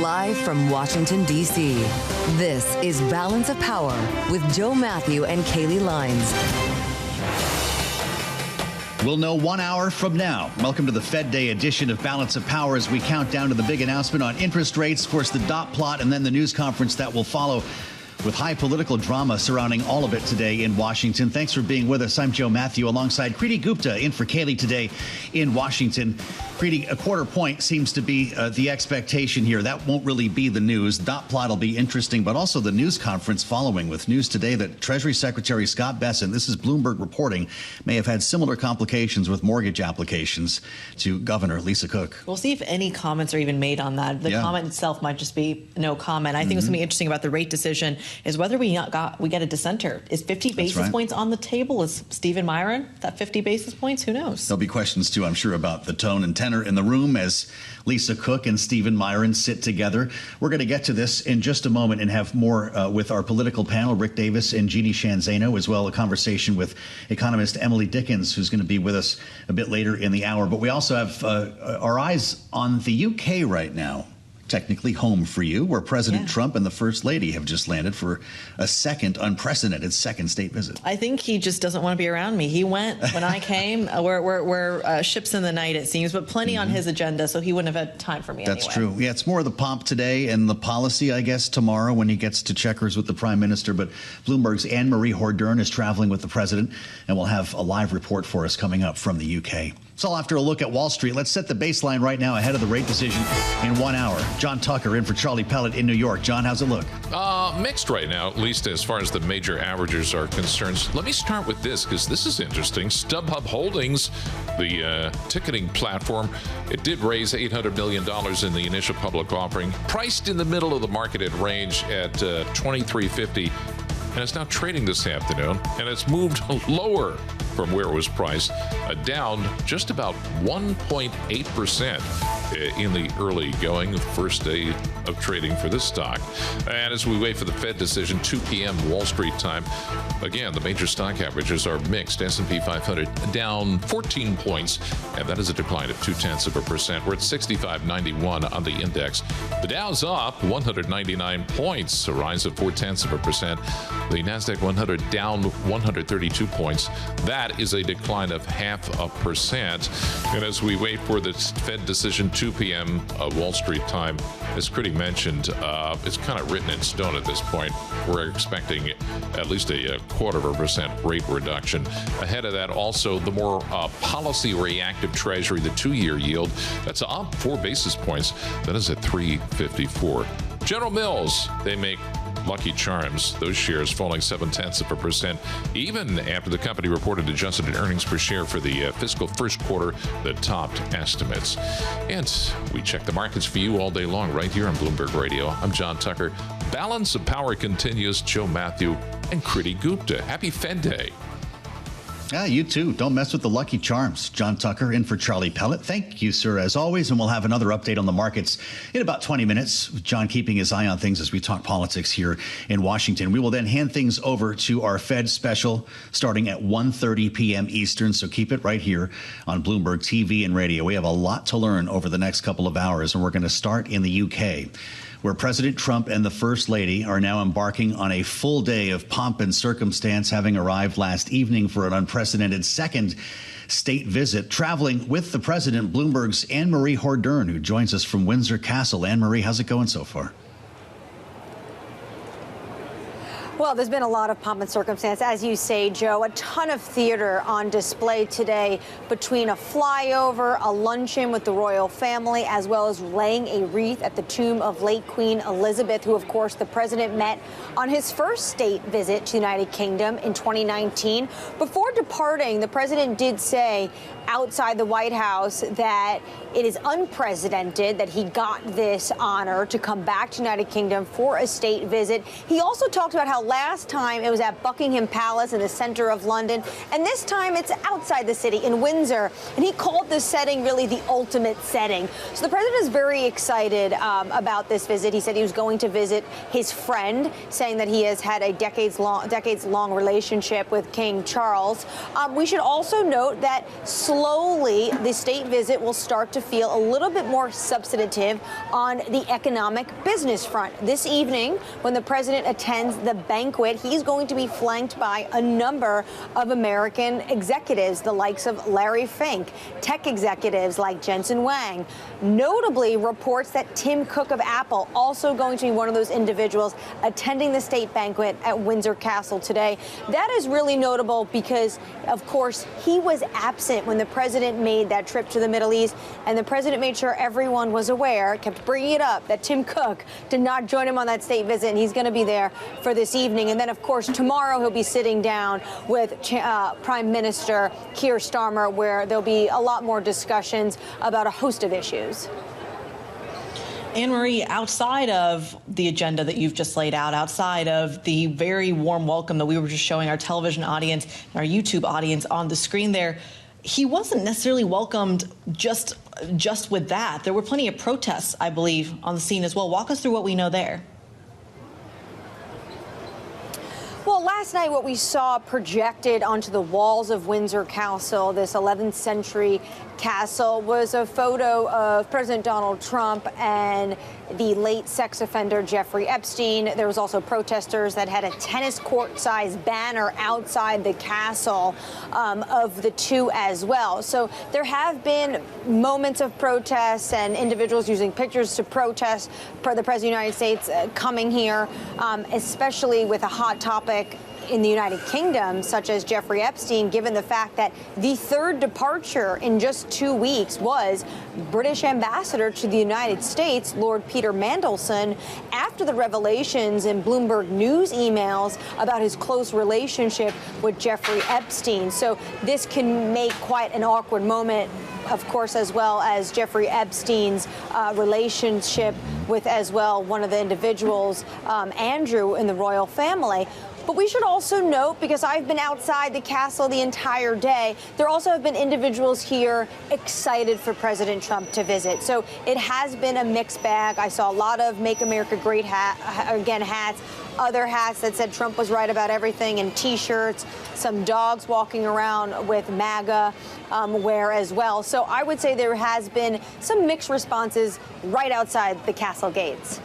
Live from Washington, D.C., this is Balance of Power with Joe Mathieu and Kaylee Lines. We'll know 1 hour from now. Welcome to the Fed Day edition of Balance of Power as we count down to the big announcement on interest rates, of course, the dot plot, and then the news conference that will follow with high political drama surrounding all of it today in Washington. Thanks for being with us. I'm Joe Mathieu alongside Kriti Gupta in for Kaylee today in Washington. Kriti, a quarter point seems to be the expectation here. That won't really be the news. Dot plot will be interesting, but also the news conference following with news today that Treasury Secretary Scott Bessent, this is Bloomberg reporting, may have had similar complications with mortgage applications to Governor Lisa Cook. We'll see if any comments are even made on that. The comment itself might just be no comment. I think what's going to be interesting about the rate decision is whether we get a dissenter. Is 50 basis points on the table? Is Stephen Myron that 50 basis points? Who knows? There'll be questions, too, I'm sure, about the tone and tenor in the room as Lisa Cook and Stephen Myron sit together. We're going to get to this in just a moment and have more with our political panel, Rick Davis and Jeanne Zaino, as well a conversation with economist Emily Dickens, who's going to be with us a bit later in the hour. But we also have our eyes on the UK right now. Technically home for you, where President Trump and the First Lady have just landed for a unprecedented second state visit. I think he just doesn't want to be around me. He went when I came. We're ships in the night, it seems, but plenty on his agenda, so he wouldn't have had time for me That's anyway. true. Yeah, it's more of the pomp today and the policy, I guess, tomorrow when he gets to checkers with the Prime Minister. But Bloomberg's Annmarie Hordern is traveling with the President, and we'll have a live report for us coming up from the UK. So after a look at Wall Street, let's set the baseline right now ahead of the rate decision in 1 hour. John Tucker in for Charlie Pellet in New York. John, how's it look? Mixed right now, at least as far as the major averagers are concerned. Let me start with this, because this is interesting. StubHub Holdings, the ticketing platform, it did raise $800 million in the initial public offering, priced in the middle of the marketed range at $23.50. And it's now trading this afternoon, and it's moved lower from where it was priced, down just about 1.8% in the early going, first day of trading for this stock. And as we wait for the Fed decision, 2 p.m. Wall Street time, again, the major stock averages are mixed. S&P 500 down 14 points, and that is a decline of 0.2%. We're at 65.91 on the index. The Dow's up 199 points, a rise of 0.4%. The NASDAQ 100 down 132 points. That is a decline of 0.5%. And as we wait for the Fed decision, 2 p.m. Wall Street time, as Kriti mentioned, it's kind of written in stone at this point. We're expecting at least a 0.25% rate reduction. Ahead of that, also, the more policy-reactive Treasury, the 2-year yield, that's up 4 basis points. That is at 3.54. General Mills, they make Lucky Charms, those shares falling 0.7%, even after the company reported adjusted earnings per share for the fiscal first quarter that topped estimates. And we check the markets for you all day long right here on Bloomberg Radio. I'm John Tucker. Balance of Power continues. Joe Mathieu and Kriti Gupta. Happy Fed Day. Yeah, you too. Don't mess with the Lucky Charms. John Tucker in for Charlie Pellet. Thank you, sir, as always. And we'll have another update on the markets in about 20 minutes. John keeping his eye on things as we talk politics here in Washington. We will then hand things over to our Fed special starting at 1:30 p.m. Eastern. So keep it right here on Bloomberg TV and radio. We have a lot to learn over the next couple of hours, and we're going to start in the UK, where President Trump and the First Lady are now embarking on a full day of pomp and circumstance, having arrived last evening for an unprecedented second state visit. Traveling with the president, Bloomberg's Annmarie Hordern, who joins us from Windsor Castle. Annmarie, how's it going so far? Well, there's been a lot of pomp and circumstance, as you say, Joe. A ton of theater on display today between a flyover, a luncheon with the royal family, as well as laying a wreath at the tomb of late Queen Elizabeth, who, of course, the president met on his first state visit to the United Kingdom in 2019. Before departing, the president did say outside the White House that it is unprecedented that he got this honor to come back to the United Kingdom for a state visit. He also talked about how last time it was at Buckingham Palace in the center of London, and this time it's outside the city in Windsor. And he called this setting really the ultimate setting. So the president is very excited about this visit. He said he was going to visit his friend, saying that he has had a decades-long relationship with King Charles. We should also note that slowly the state visit will start to feel a little bit more substantive on the economic business front. This evening, when the president attends the banquet, he's going to be flanked by a number of American executives, the likes of Larry Fink, tech executives like Jensen Huang. Notably, reports that Tim Cook of Apple also going to be one of those individuals attending the state banquet at Windsor Castle today. That is really notable because, of course, he was absent when the president made that trip to the Middle East, and the president made sure everyone was aware, kept bringing it up, that Tim Cook did not join him on that state visit, and he's going to be there for this evening. And then, of course, tomorrow he'll be sitting down with Prime Minister Keir Starmer, where there'll be a lot more discussions about a host of issues. Annmarie, outside of the agenda that you've just laid out, outside of the very warm welcome that we were just showing our television audience and our YouTube audience on the screen there, he wasn't necessarily welcomed just with that. There were plenty of protests, I believe, on the scene as well. Walk us through what we know there. Well, last night what we saw projected onto the walls of Windsor Castle, this 11th century castle, was a photo of President Donald Trump and the late sex offender Jeffrey Epstein. There was also protesters that had a tennis court-sized banner outside the castle of the two as well. So there have been moments of protests and individuals using pictures to protest for the President of the United States coming here, especially with a hot topic in the United Kingdom, such as Jeffrey Epstein, given the fact that the third departure in just 2 weeks was British ambassador to the United States, Lord Peter Mandelson, after the revelations in Bloomberg News emails about his close relationship with Jeffrey Epstein. So this can make quite an awkward moment, of course, as well as Jeffrey Epstein's relationship with as well one of the individuals, Andrew, in the royal family. But we should also note, because I've been outside the castle the entire day, there also have been individuals here excited for President Trump to visit. So it has been a mixed bag. I saw a lot of Make America Great hats, other hats that said Trump was right about everything, and T-shirts, some dogs walking around with MAGA wear as well. So I would say there has been some mixed responses right outside the castle gates.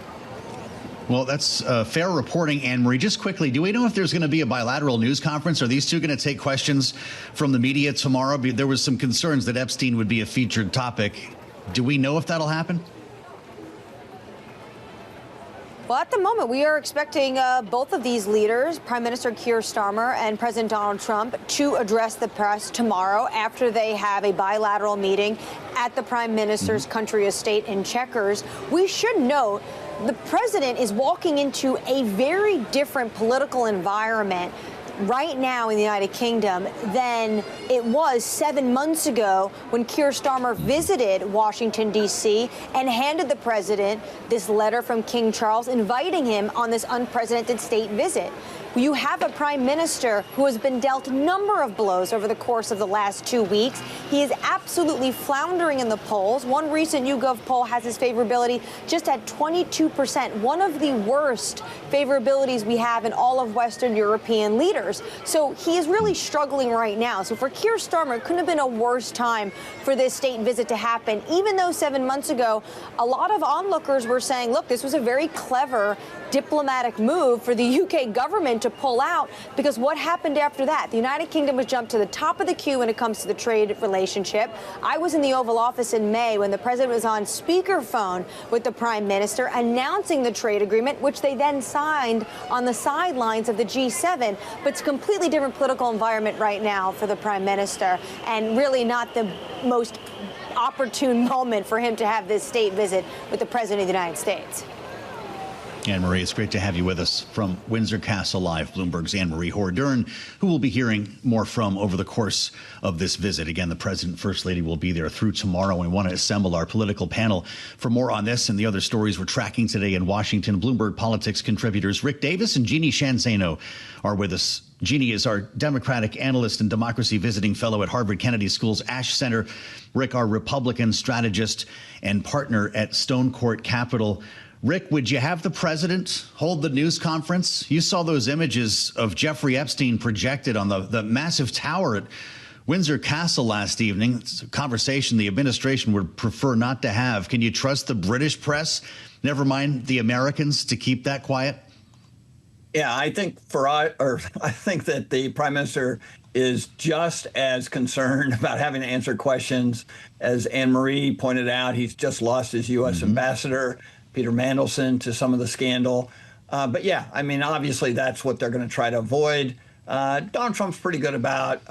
Well, that's fair reporting, Annmarie. Just quickly, do we know if there's going to be a bilateral news conference? Are these two going to take questions from the media tomorrow? There was some concerns that Epstein would be a featured topic. Do we know if that'll happen? Well, at the moment, we are expecting both of these leaders, Prime Minister Keir Starmer and President Donald Trump, to address the press tomorrow after they have a bilateral meeting at the Prime Minister's country estate in Chequers. We should note the president is walking into a very different political environment right now in the United Kingdom than it was 7 months ago when Keir Starmer visited Washington, D.C. and handed the president this letter from King Charles inviting him on this unprecedented state visit. You have a prime minister who has been dealt a number of blows over the course of the last 2 weeks. He is absolutely floundering in the polls. One recent YouGov poll has his favorability just at 22%, one of the worst favorabilities we have in all of Western European leaders. So he is really struggling right now. So for Keir Starmer, it couldn't have been a worse time for this state visit to happen, even though 7 months ago, a lot of onlookers were saying, look, this was a very clever diplomatic move for the UK government to pull out, because what happened after that? The United Kingdom was jumped to the top of the queue when it comes to the trade relationship. I was in the Oval Office in May when the president was on speakerphone with the prime minister announcing the trade agreement, which they then signed on the sidelines of the G7. But it's a completely different political environment right now for the prime minister, and really not the most opportune moment for him to have this state visit with the president of the United States. Annmarie, it's great to have you with us from Windsor Castle Live, Bloomberg's Annmarie Hordern, who we'll be hearing more from over the course of this visit. Again, the President and First Lady will be there through tomorrow. We want to assemble our political panel for more on this and the other stories we're tracking today in Washington. Bloomberg Politics contributors Rick Davis and Jeanne Zaino are with us. Jeanne is our Democratic analyst and democracy visiting fellow at Harvard Kennedy School's Ash Center. Rick, our Republican strategist and partner at Stonecourt Capital. Rick, would you have the president hold the news conference? You saw those images of Jeffrey Epstein projected on the massive tower at Windsor Castle last evening. It's a conversation the administration would prefer not to have. Can you trust the British press, never mind the Americans, to keep that quiet? Yeah, I think I think that the Prime Minister is just as concerned about having to answer questions as Annmarie pointed out. He's just lost his U.S. ambassador, Peter Mandelson, to some of the scandal. But yeah, I mean, obviously that's what they're going to try to avoid. Donald Trump's pretty good about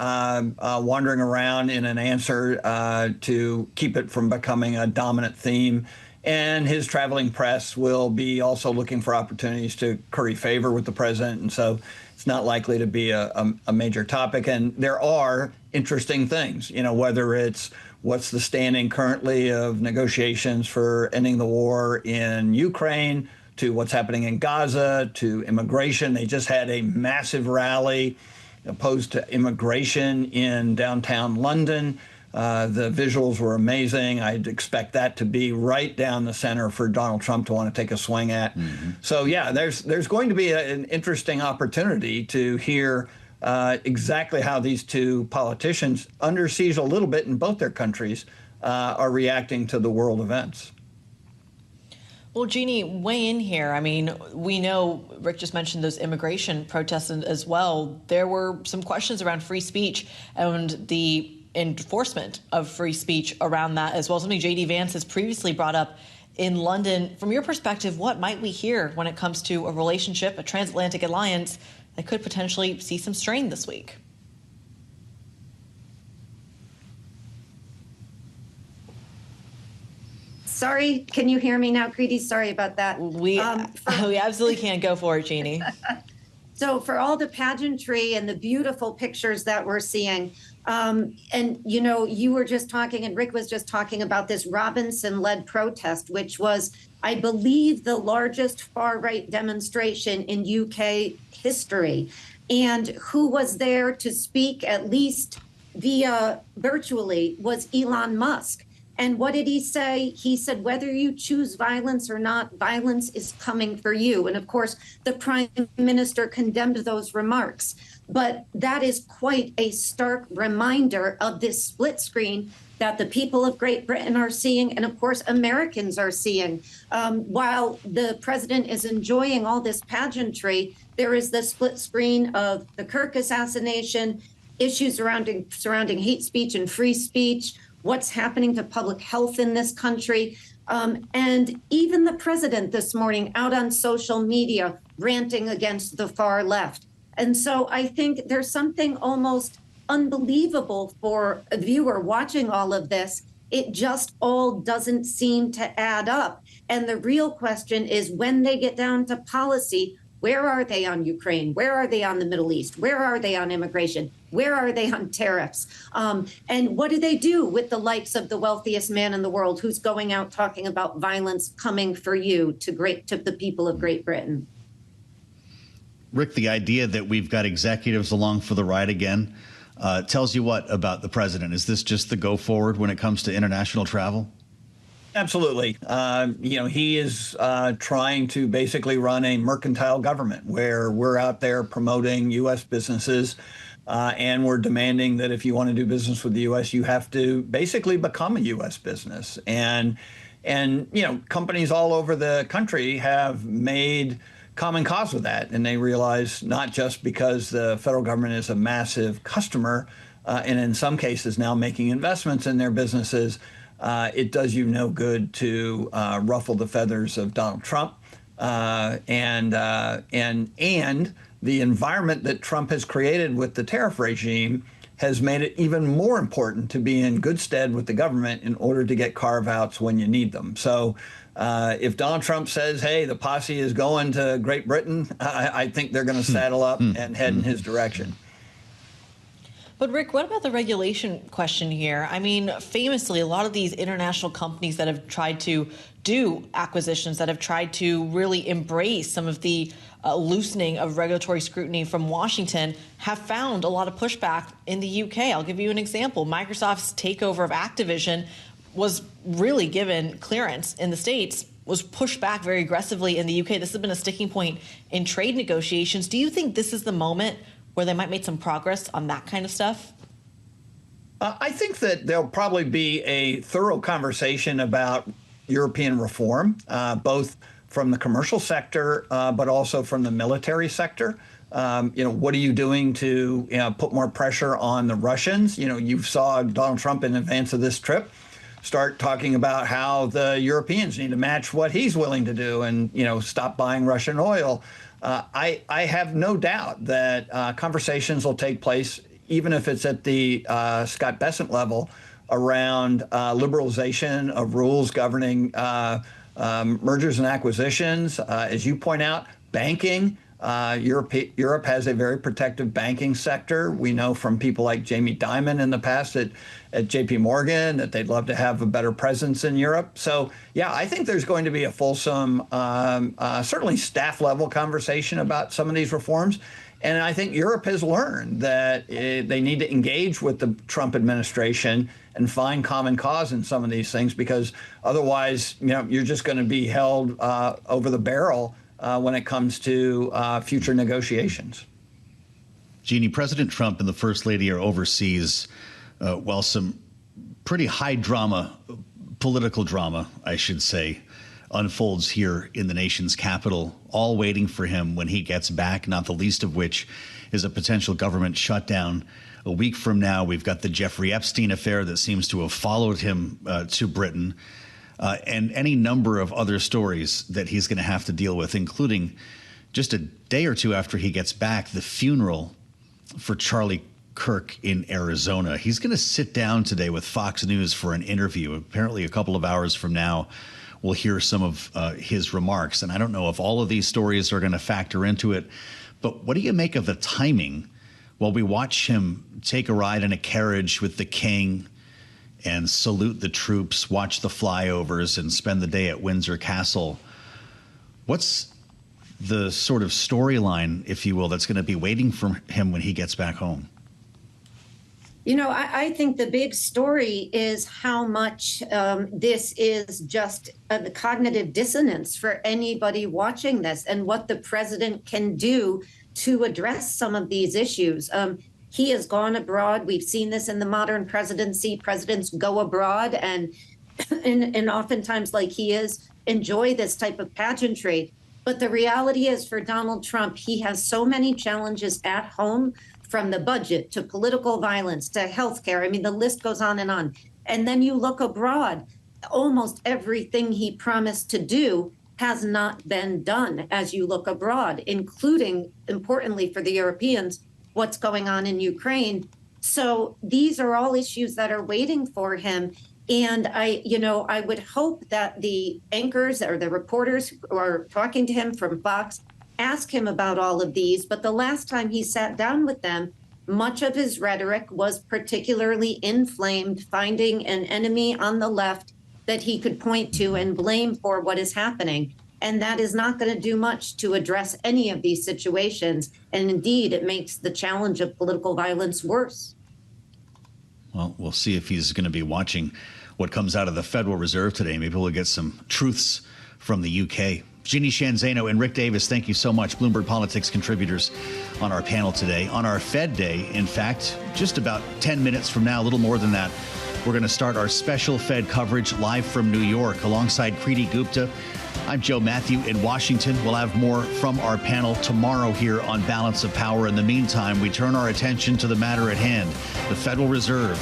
wandering around in an answer to keep it from becoming a dominant theme. And his traveling press will be also looking for opportunities to curry favor with the president. And so it's not likely to be a major topic. And there are interesting things, you know, whether it's what's the standing currently of negotiations for ending the war in Ukraine, to what's happening in Gaza, to immigration. They just had a massive rally opposed to immigration in downtown London. The visuals were amazing. I'd expect that to be right down the center for Donald Trump to want to take a swing at. So yeah, there's going to be an interesting opportunity to hear exactly how these two politicians, under siege a little bit in both their countries, are reacting to the world events. Well, Jeanne, weigh in here. I mean, we know Rick just mentioned those immigration protests as well. There were some questions around free speech and the enforcement of free speech around that as well. Something J.D. Vance has previously brought up in London. From your perspective, what might we hear when it comes to a relationship, a transatlantic alliance that could potentially see some strain this week? Sorry, can you hear me now, Kriti? Sorry about that. We absolutely can't. Go for it, Jeanne. So for all the pageantry and the beautiful pictures that we're seeing, and, you know, you were just talking and Rick was just talking about this Robinson-led protest, which was, I believe, the largest far-right demonstration in UK history. And who was there to speak, at least via virtually, was Elon Musk. And what did he say? He said, whether you choose violence or not, violence is coming for you. And of course, the prime minister condemned those remarks. But that is quite a stark reminder of this split screen that the people of Great Britain are seeing, and of course, Americans are seeing. While the president is enjoying all this pageantry, there is the split screen of the Kirk assassination, issues surrounding hate speech and free speech, what's happening to public health in this country. And even the president this morning out on social media ranting against the far left. And so I think there's something almost unbelievable for a viewer watching all of this. It just all doesn't seem to add up. And the real question is, when they get down to policy, where are they on Ukraine? Where are they on the Middle East? Where are they on immigration? Where are they on tariffs? And what do they do with the likes of the wealthiest man in the world who's going out talking about violence coming for you to the people of Great Britain? Rick, the idea that we've got executives along for the ride again tells you what about the president? Is this just the go forward when it comes to international travel? Absolutely. You know, he is trying to basically run a mercantile government where we're out there promoting U.S. businesses and we're demanding that if you want to do business with the U.S., you have to basically become a U.S. business. And you know, companies all over the country have made common cause with that. And they realize not just because the federal government is a massive customer and in some cases now making investments in their businesses, it does you no good to ruffle the feathers of Donald Trump and the environment that Trump has created with the tariff regime has made it even more important to be in good stead with the government in order to get carve-outs when you need them. So if Donald Trump says, hey, the posse is going to Great Britain, I think they're going to saddle up and head in his direction. But Rick, what about the regulation question here? I mean, famously, a lot of these international companies that have tried to do acquisitions, that have tried to really embrace some of the loosening of regulatory scrutiny from Washington, have found a lot of pushback in the UK. I'll give you an example. Microsoft's takeover of Activision was really given clearance in the States, was pushed back very aggressively in the UK. This has been a sticking point in trade negotiations. Do you think this is the moment where they might make some progress on that kind of stuff? I think that there'll probably be a thorough conversation about European reform, both from the commercial sector, but also from the military sector. What are you doing to put more pressure on the Russians? You saw Donald Trump in advance of this trip start talking about how the Europeans need to match what he's willing to do and, stop buying Russian oil. I have no doubt that conversations will take place, even if it's at the Scott Bessent level, around liberalization of rules governing mergers and acquisitions. As you point out, banking. Europe has a very protective banking sector. We know from people like Jamie Dimon in the past at JP Morgan that they'd love to have a better presence in Europe. So, yeah, I think there's going to be a fulsome, certainly staff level conversation about some of these reforms. And I think Europe has learned that they need to engage with the Trump administration and find common cause in some of these things, because otherwise, you're just going to be held over the barrel when it comes to future negotiations. Jeanne, President Trump and the First Lady are overseas while some pretty high drama, political drama, I should say, unfolds here in the nation's capital, all waiting for him when he gets back, not the least of which is a potential government shutdown. A week from now, we've got the Jeffrey Epstein affair that seems to have followed him to Britain. And any number of other stories that he's going to have to deal with, including just a day or two after he gets back, the funeral for Charlie Kirk in Arizona. He's going to sit down today with Fox News for an interview. Apparently a couple of hours from now, we'll hear some of his remarks. And I don't know if all of these stories are going to factor into it, but what do you make of the timing while we watch him take a ride in a carriage with the king and salute the troops, watch the flyovers, and spend the day at Windsor Castle? What's the sort of storyline, if you will, that's going to be waiting for him when he gets back home? I think the big story is how much this is just a cognitive dissonance for anybody watching this, and what the president can do to address some of these issues. He has gone abroad. We've seen this in the modern presidency. Presidents go abroad and oftentimes, like he is, enjoy this type of pageantry. But the reality is, for Donald Trump, he has so many challenges at home, from the budget to political violence to healthcare. I mean, the list goes on. And then you look abroad, almost everything he promised to do has not been done as you look abroad, including, importantly for the Europeans, what's going on in Ukraine. So these are all issues that are waiting for him. And I would hope that the anchors or the reporters who are talking to him from Fox ask him about all of these. But the last time he sat down with them, much of his rhetoric was particularly inflamed, finding an enemy on the left that he could point to and blame for what is happening. And that is not going to do much to address any of these situations. And indeed, it makes the challenge of political violence worse. Well, we'll see if he's going to be watching what comes out of the Federal Reserve today. Maybe we'll get some truths from the UK. Jeanne, Zaino, and Rick Davis, thank you so much. Bloomberg Politics contributors on our panel today. On our Fed Day, in fact, just about 10 minutes from now, a little more than that, we're going to start our special Fed coverage live from New York alongside Kriti, Gupta. I'm Joe Mathieu in Washington. We'll have more from our panel tomorrow here on Balance of Power. In the meantime, we turn our attention to the matter at hand, the Federal Reserve.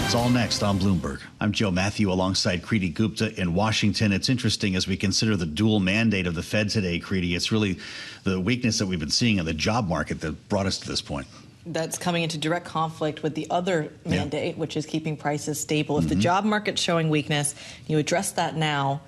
It's all next on Bloomberg. I'm Joe Mathieu alongside Kriti Gupta in Washington. It's interesting as we consider the dual mandate of the Fed today, Kriti. It's really the weakness that we've been seeing in the job market that brought us to this point. That's coming into direct conflict with the other mandate, which is keeping prices stable. If the job market's showing weakness, you address that now.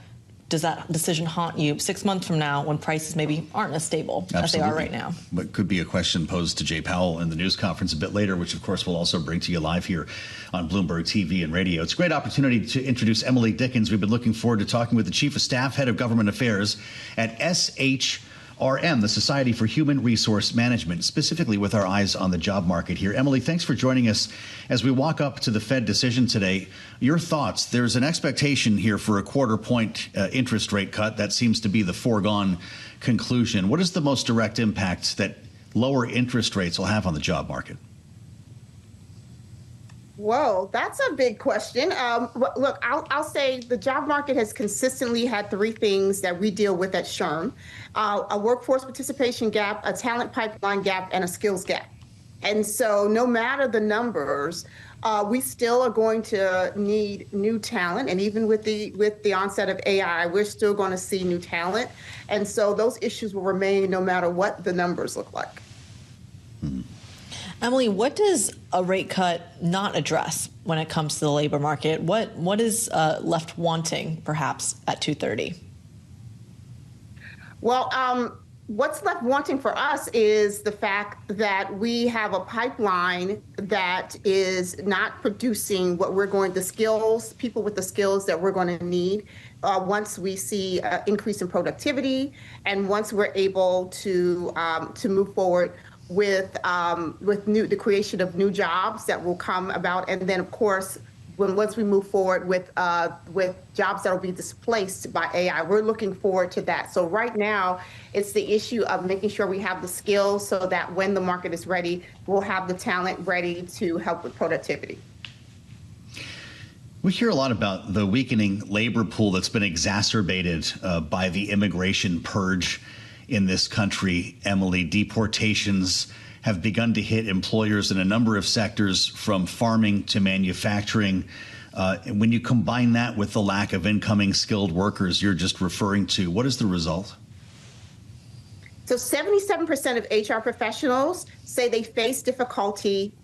Does that decision haunt you 6 months from now when prices maybe aren't as stable as they are right now? But could be a question posed to Jay Powell in the news conference a bit later, which of course we'll also bring to you live here on Bloomberg TV and radio. It's a great opportunity to introduce Emily Dickens. We've been looking forward to talking with the Chief of Staff, Head of Government Affairs at SHRM, the Society for Human Resource Management, specifically with our eyes on the job market here. Emily, thanks for joining us as we walk up to the Fed decision today. Your thoughts? There's an expectation here for a quarter-point interest rate cut. That seems to be the foregone conclusion. What is the most direct impact that lower interest rates will have on the job market? Whoa, that's a big question. Look, I'll say the job market has consistently had three things that we deal with at SHRM: a workforce participation gap, a talent pipeline gap, and a skills gap. And so no matter the numbers, we still are going to need new talent. And even with the onset of AI, we're still going to see new talent. And so those issues will remain no matter what the numbers look like. Emily, what does a rate cut not address when it comes to the labor market? What is left wanting, perhaps, at 2:30? Well, what's left wanting for us is the fact that we have a pipeline that is not producing what we're going, the skills, people with the skills that we're going to need once we see an increase in productivity, and once we're able to move forward with the creation of new jobs that will come about, and then of course once we move forward with jobs that will be displaced by AI. We're looking forward to that. So right now it's the issue of making sure we have the skills so that when the market is ready, we'll have the talent ready to help with productivity. We hear a lot about the weakening labor pool that's been exacerbated by the immigration purge in this country. Emily, deportations have begun to hit employers in a number of sectors, from farming to manufacturing. And when you combine that with the lack of incoming skilled workers you're just referring to, what is the result? So 77% of HR professionals say they face difficulty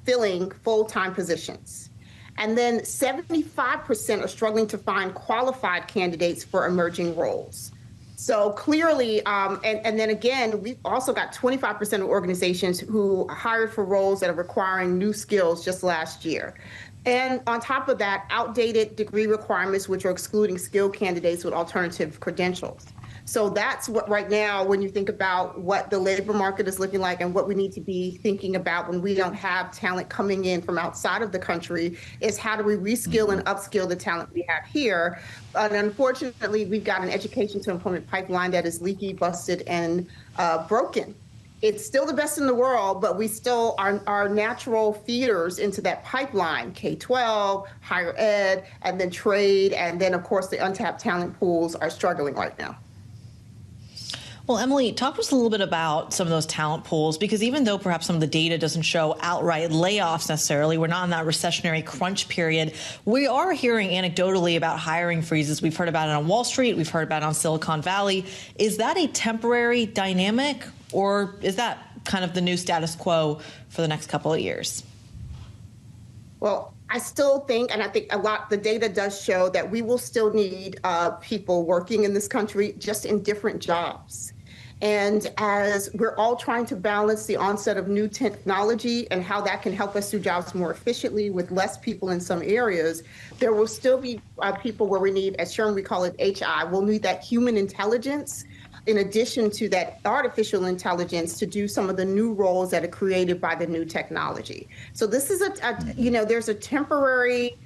filling full-time positions. And then 75% are struggling to find qualified candidates for emerging roles. So clearly, and then again, we've also got 25% of organizations who hired for roles that are requiring new skills just last year. And on top of that, outdated degree requirements, which are excluding skilled candidates with alternative credentials. So that's what right now, when you think about what the labor market is looking like and what we need to be thinking about when we don't have talent coming in from outside of the country, is how do we reskill and upskill the talent we have here? And unfortunately, we've got an education to employment pipeline that is leaky, busted, and broken. It's still the best in the world, but we still are natural feeders into that pipeline: K-12, higher ed, and then trade. And then, of course, the untapped talent pools are struggling right now. Well, Emily, talk to us a little bit about some of those talent pools, because even though perhaps some of the data doesn't show outright layoffs necessarily, we're not in that recessionary crunch period, we are hearing anecdotally about hiring freezes. We've heard about it on Wall Street. We've heard about it on Silicon Valley. Is that a temporary dynamic, or is that kind of the new status quo for the next couple of years? Well, I still think, and I think the data does show that we will still need people working in this country, just in different jobs. And as we're all trying to balance the onset of new technology and how that can help us do jobs more efficiently with less people in some areas, there will still be people where we need, as SHRM, we call it HI, we'll need that human intelligence in addition to that artificial intelligence to do some of the new roles that are created by the new technology. So this is there's a temporary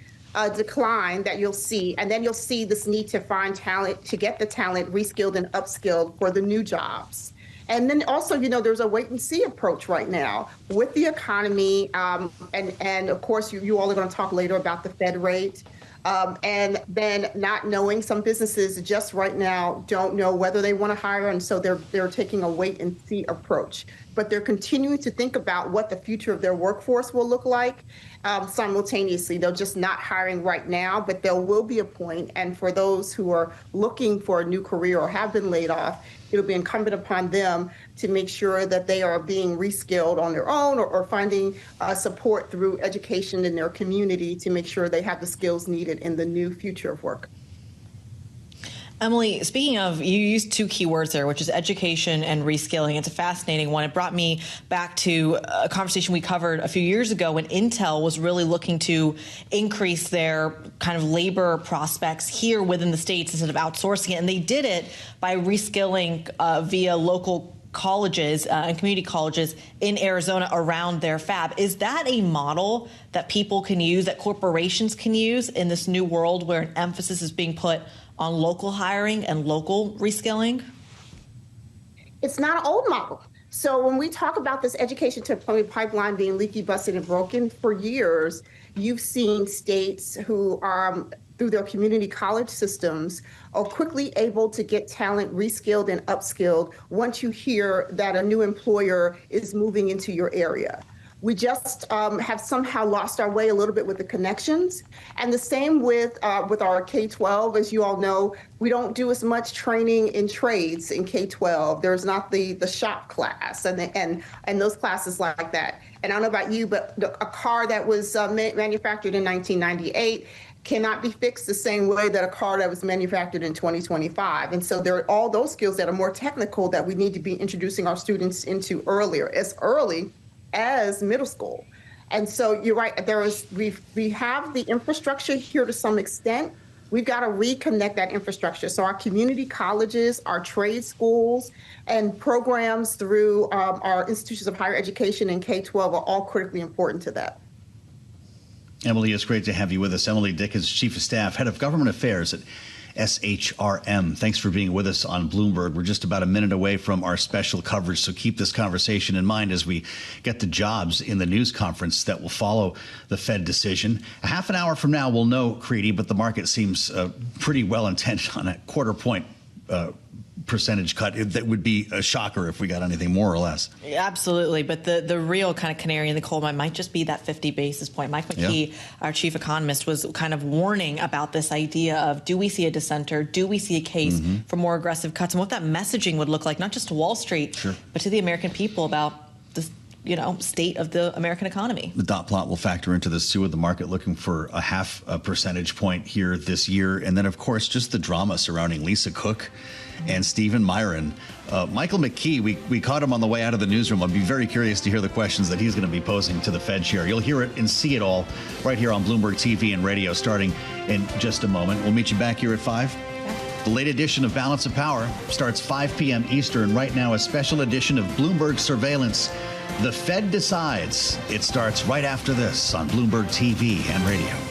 decline that you'll see, and then you'll see this need to find talent, to get the talent reskilled and upskilled for the new jobs. And then also, there's a wait and see approach right now with the economy. And of course, you all are going to talk later about the Fed rate. And then not knowing, some businesses just right now don't know whether they want to hire, and so they're taking a wait and see approach. But they're continuing to think about what the future of their workforce will look like simultaneously. They're just not hiring right now, but there will be a point. And for those who are looking for a new career or have been laid off, it'll be incumbent upon them to make sure that they are being reskilled on their own or finding support through education in their community to make sure they have the skills needed in the new future of work. Emily, speaking of, you used two key words there, which is education and reskilling. It's a fascinating one. It brought me back to a conversation we covered a few years ago when Intel was really looking to increase their kind of labor prospects here within the States instead of outsourcing it. And they did it by reskilling via local colleges and community colleges in Arizona around their fab. Is that a model that people can use, that corporations can use in this new world where an emphasis is being put on local hiring and local reskilling? It's not an old model. So when we talk about this education to employment pipeline being leaky, busted, and broken for years, you've seen states who are, through their community college systems, are quickly able to get talent reskilled and upskilled once you hear that a new employer is moving into your area. We just have somehow lost our way a little bit with the connections. And the same with our K-12. As you all know, we don't do as much training in trades in K-12. There's not the shop class and those classes like that. And I don't know about you, but a car that was manufactured in 1998 cannot be fixed the same way that a car that was manufactured in 2025. And so there are all those skills that are more technical that we need to be introducing our students into early as middle school. And so you're right, we have the infrastructure here to some extent. We've got to reconnect that infrastructure. So our community colleges, our trade schools, and programs through our institutions of higher education and K-12 are all critically important to that. Emily, it's great to have you with us. Emily Dickens, Chief of Staff, Head of Government Affairs at SHRM. Thanks for being with us on Bloomberg. We're just about a minute away from our special coverage, so keep this conversation in mind as we get the jobs in the news conference that will follow the Fed decision. A half an hour from now, we'll know, Kriti, but the market seems pretty well intent on a quarter point percentage cut. That would be a shocker if we got anything more or less. Absolutely. But the real kind of canary in the coal mine might just be that 50 basis point. Mike McKee, our chief economist, was kind of warning about this idea of, do we see a dissenter? Do we see a case for more aggressive cuts? And what that messaging would look like, not just to Wall Street, but to the American people about this, state of the American economy. The dot plot will factor into this too, with the market looking for a half a percentage point here this year. And then, of course, just the drama surrounding Lisa Cook and Stephen Myron. Michael McKee, we caught him on the way out of the newsroom. I'd be very curious to hear the questions that he's going to be posing to the Fed chair. You'll hear it and see it all right here on Bloomberg TV and radio starting in just a moment. We'll meet you back here at 5. The late edition of Balance of Power starts 5 p.m. Eastern. Right now, a special edition of Bloomberg Surveillance. The Fed Decides. It starts right after this on Bloomberg TV and radio.